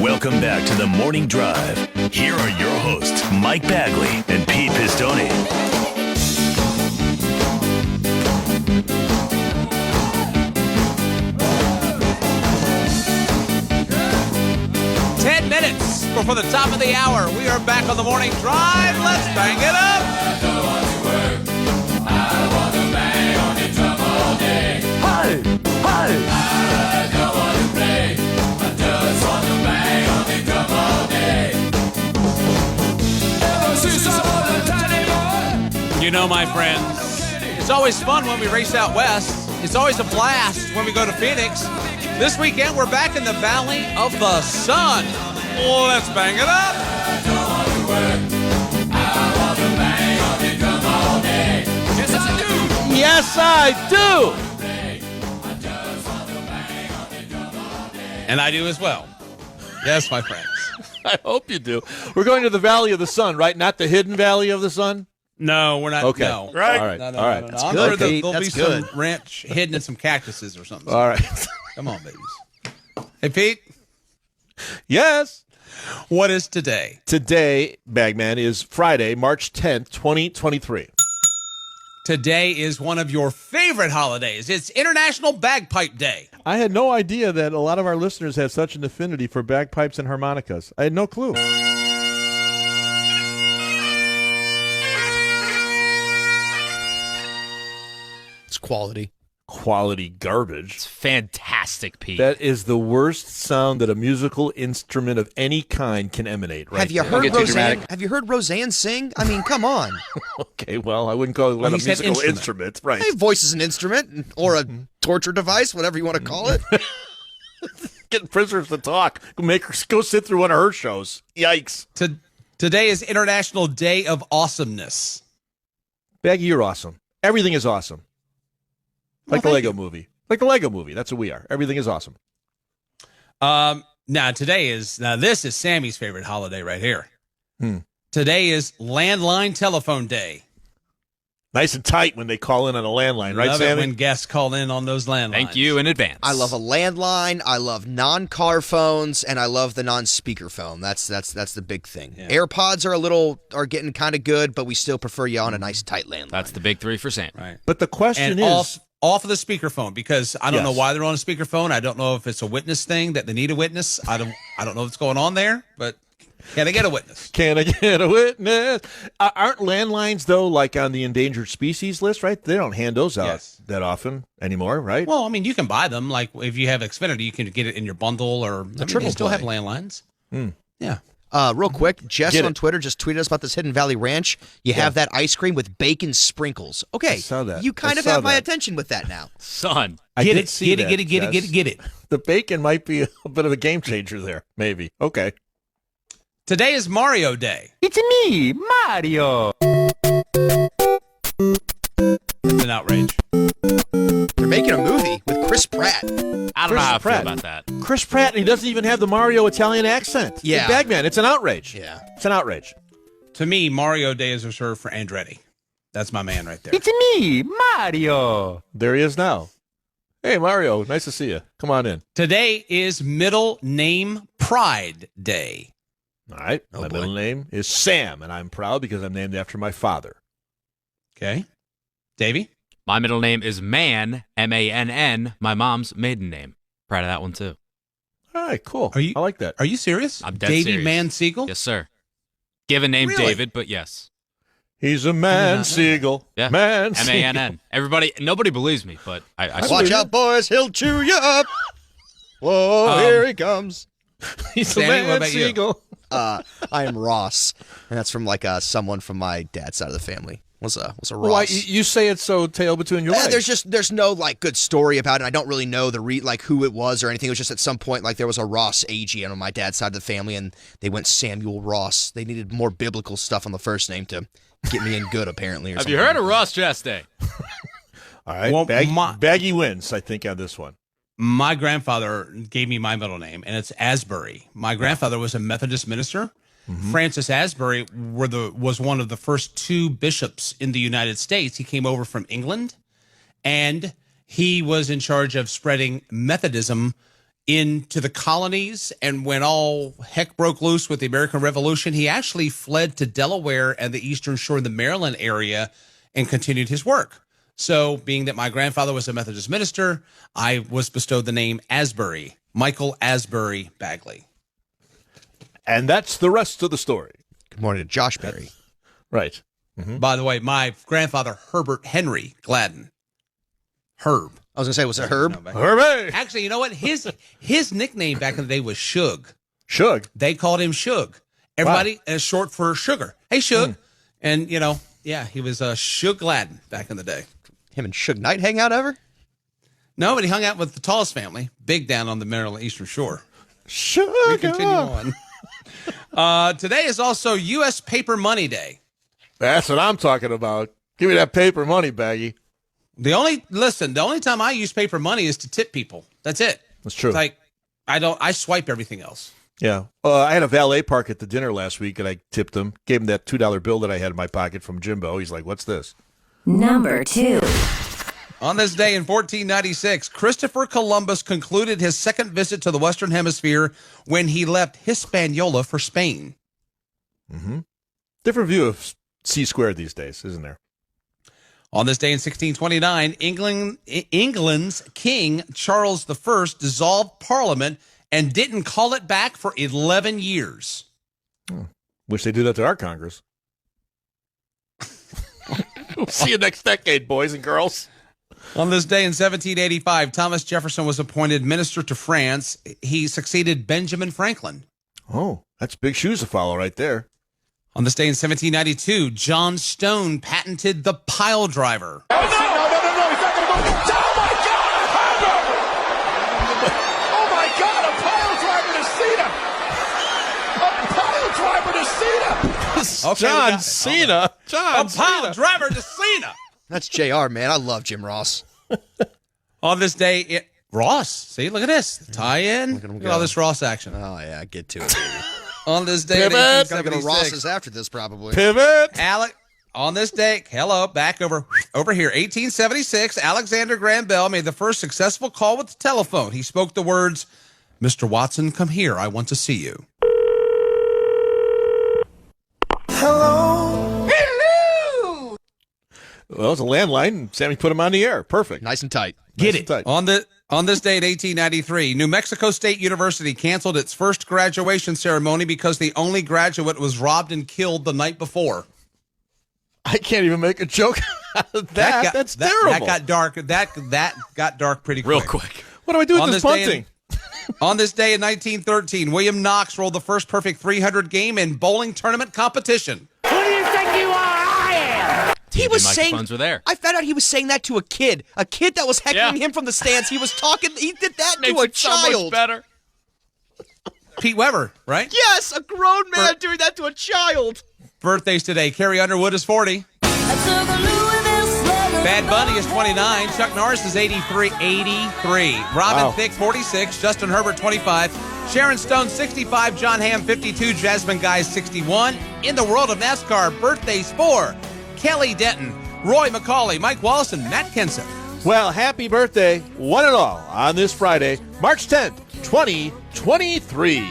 Welcome back to the Morning Drive. Here are your hosts, Mike Bagley and Pete Pistone. Minutes before the top of the hour. We are back on the Morning Drive. Let's bang it up. I don't want to work. I want to bang on the drum all day. Hey! Hey! I don't want to play. I just want to bang on the drum all day. Ever since I was a tiny boy. You know, my friends, it's always fun when we race out west. It's always a blast when we go to Phoenix. This weekend, we're back in the Valley of the Sun. Let's bang it up. I don't want to work. I want to bang on the drum all day. Yes, I do. Yes, I do! I just want to bang on the drum all day. And I do as well. Yes, my friends. I hope you do. We're going to the Valley of the Sun, right? Not the hidden Valley of the Sun? No, we're not. Okay. No. Right? All right. No, All right. no. That's I'm good, sure Pete. there'll be That's some good. ranch hidden in some cactuses or something. All right. Come on, babies. Hey, Pete. Yes. What is today? Today, Bagman, is Friday, March 10th, 2023. Today is one of your favorite holidays. It's International Bagpipe Day. I had no idea that a lot of our listeners have such an affinity for bagpipes and harmonicas. I had no clue. It's quality. Quality garbage. It's fantastic, Pete. That is the worst sound that a musical instrument of any kind can emanate. Right Have you there. heard Roseanne? Have you heard Roseanne sing? I mean, come on. Okay, well, I wouldn't call it a he said musical instrument. instrument. Right. Hey, voice is an instrument or a torture device, whatever you want to call it. Getting prisoners to talk. Go sit through one of her shows. Yikes. Today is International Day of Awesomeness. Baggy, you're awesome. Everything is awesome. Like the thank Lego you. movie. Like the Lego movie. That's what we are. Everything is awesome. Now this is Sammy's favorite holiday right here. Today is Landline Telephone Day. Nice and tight when they call in on a landline, right, Love it Sammy? when guests call in on those landlines. Thank you in advance. I love a landline. I love non-car phones, and I love the non-speaker phone. That's the big thing. Yeah. AirPods are getting kind of good, but we still prefer you on a nice tight landline. That's the big three for Sam. Right. But the question And is... off of the speakerphone, because I don't know Yes. why they're on a speakerphone. I don't know if it's a witness thing that they need a witness. I don't know what's going on there, but can I get a witness? Can I get a witness? Aren't landlines, though, like on the endangered species list, right? They don't hand those out Yes. that often anymore, right? Well, I mean, you can buy them. Like if you have Xfinity, you can get it in your bundle, or triple they still play. have landlines. Yeah. Real quick, Jess Get on it. Twitter just tweeted us about this Hidden Valley Ranch. You have that ice cream with bacon sprinkles. Okay, I saw that. you kind I of saw have my that. attention with that now. Son. I Get did it, see get it, that, get it, get it, Jess. get it, get it. The bacon might be a bit of a game changer there, maybe. Okay. Today is Mario Day. It's me, Mario. It's an outrage. They're making a movie with Chris Pratt. I don't know Chris how I Pratt. feel about that. Chris Pratt, and he doesn't even have the Mario Italian accent. Yeah. Bagman, it's an outrage. Yeah. It's an outrage. To me, Mario Day is reserved for Andretti. That's my man right there. me, Mario. There he is now. Hey, Mario, nice to see you. Come on in. Today is Middle Name Pride Day. All right. My boy. middle name is Sam, and I'm proud because I'm named after my father. Okay. Davey? My middle name is Mann, M-A-N-N, my mom's maiden name. Proud of that one, too. All right, cool. Are you- I like that. Are you serious? I'm dead Davey serious. Man Siegel? Yes, sir. Given name Really? David, but yes. He's a man, not- Siegel. Yeah. Man, Siegel. M-A-N-N. Nobody believes me, but I swear. Watch out, boys. He'll chew you up. Whoa, here he comes. He's Sammy, a man, what about you? Siegel. I am Ross, and that's from like someone from my dad's side of the family. Was a Ross. Why you say it so tail between your legs? There's no like good story about it. I don't really know like who it was or anything. It was just at some point like there was a Ross Agee on my dad's side of the family, and they went Samuel Ross. They needed more biblical stuff on the first name to get me in good, apparently. Or Have something. you heard of Ross Chastain? All right, Well, Baggy wins, I think, on this one. My grandfather gave me my middle name, and it's Asbury. My grandfather was a Methodist minister. Francis Asbury was one of the first two bishops in the United States. He came over from England, and he was in charge of spreading Methodism into the colonies, and when all heck broke loose with the American Revolution, he actually fled to Delaware and the Eastern Shore in the Maryland area and continued his work. So, being that my grandfather was a Methodist minister, I was bestowed the name Asbury, Michael Asbury Bagley. And that's the rest of the story. Good morning to Josh Berry. Right. By the way, my grandfather, Herbert Henry Gladden. Herb. I was going to say, was it Herb? Hooray! Actually, you know what? His nickname back in the day was Shug. Shug. They called him Shug. Everybody is short for sugar. Hey, Shug. And, you know, yeah, he was Shug Gladden back in the day. Him and Suge Knight hang out ever? No, but he hung out with the Tallest family, big down on the Maryland Eastern Shore. Shug. We continue on. Today is also U.S. Paper Money Day. That's what I'm talking about. Give me that paper money, Baggy. The only time I use paper money is to tip people. That's it. That's true. It's like, I swipe everything else. Yeah. I had a valet park at the dinner last week, and I tipped him. Gave him that $2 bill that I had in my pocket from Jimbo. He's like, what's this? Number 2. On this day in 1496, Christopher Columbus concluded his second visit to the Western Hemisphere when he left Hispaniola for Spain. Different view of C squared these days, isn't there? On this day in 1629, England's King Charles I dissolved Parliament and didn't call it back for 11 years. Wish they do that to our Congress. See you next decade, boys and girls. On this day in 1785, Thomas Jefferson was appointed minister to France. He succeeded Benjamin Franklin. Oh, that's big shoes to follow right there. On this day in 1792, John Stone patented the pile driver. No, he's not going to go. Oh, my God, a pile driver! Oh, my God, a pile driver to Cena! A pile driver to Cena! Okay, John Cena. John A pile Cena. driver to Cena. That's JR, man. I love Jim Ross. On this day, Ross. See, look at this. Tie in. Look at him Look at all go. this Ross action. Oh, yeah, get to it, baby. On this day in Pivot. Gotta go to 1876, Ross's after this, probably. Pivot. On this day, back over here, 1876, Alexander Graham Bell made the first successful call with the telephone. He spoke the words, "Mr. Watson, come here. I want to see you." Well, it's a landline, and Sammy put him on the air. Perfect. Nice and tight. Nice and tight. On this day in 1893, New Mexico State University canceled its first graduation ceremony because the only graduate was robbed and killed the night before. I can't even make a joke out of that. That's terrible. That got dark. That got dark pretty quick. Real quick. What do I do with On this this day punting? On this day in 1913, William Knox rolled the first perfect 300 game in bowling tournament competition. He was TV saying, microphones were there. I found out he was saying that to a kid that was heckling him from the stands. He was talking, he did that to a child. better. Pete Weber, right? Yes, a grown man doing that to a child. Birthdays today. Carrie Underwood is 40. Bad Bunny is 29. Chuck Norris is 83. Robin Thicke, 46. Justin Herbert, 25. Sharon Stone, 65. John Hamm, 52. Jasmine Guy, 61. In the world of NASCAR, birthdays for Kelly Denton, Roy McCauley, Mike Wallace, and Matt Kenseth. Well, happy birthday, one and all, on this Friday, March 10th, 2023.